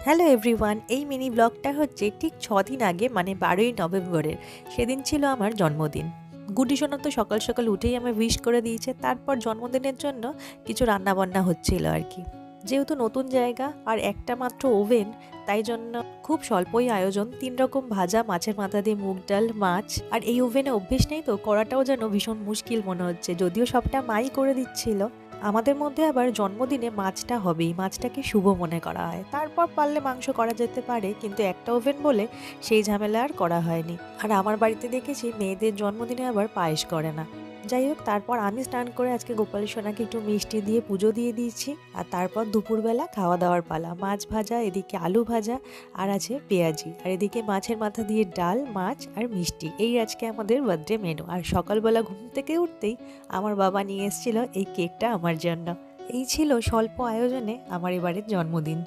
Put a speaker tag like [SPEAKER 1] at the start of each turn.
[SPEAKER 1] Hello everyone, এই mini ব্লগটা হচ্ছে ঠিক 6 দিন আগে মানে 12ই নভেম্বরের। সেদিন ছিল আমার জন্মদিন। গুড্ডি সোনা তো সকাল সকাল উঠেই আমায় উইশ করে দিয়েছে। তারপর জন্মদিনের জন্য কিছু রান্নাবান্না হচ্ছিল আর কি। যেহেতু নতুন জায়গা আর একটা মাত্র ওভেন, তাই জন্য খুব স্বল্পই আয়োজন। 3 রকম ভাজা, মাছের মাথা দিয়ে মুগ ডাল, মাছ। আর এই ওভেনে অভ্যেস নেই তো করাটাও যেন ভীষণ মুশকিল মনে হচ্ছে, যদিও সবটা মাই করে দিচ্ছিল। আমাদের মধ্যে আবার জন্মদিনে মাছটা হবেই, মাছটাকে শুভ মনে করা হয়। তারপর পারলে মাংস করা যেতে পারে, কিন্তু একটা ওভেন বলে সেই ঝামেলা আর করা হয়নি। আর আমার বাড়িতে দেখেছি মেয়েদের জন্মদিনে আবার পায়েস করে না। যাই হোক, তারপর আমি স্নান করে আজকে গোপাল সোনাকে একটু মিষ্টি দিয়ে পুজো দিয়ে দিয়েছি। আর তারপর দুপুরবেলা খাওয়া দাওয়ার পালা। মাছ ভাজা, এদিকে আলু ভাজা, আর আছে পেঁয়াজি, আর এদিকে মাছের মাথা দিয়ে ডাল, মাছ আর মিষ্টি। এই আজকে আমাদের বার্থডে মেনু। আর সকালবেলা ঘুম থেকে উঠতেই আমার বাবা নিয়ে এসেছিল এই কেকটা আমার জন্য। এই ছিল স্বল্প আয়োজনে আমার এবারের জন্মদিন।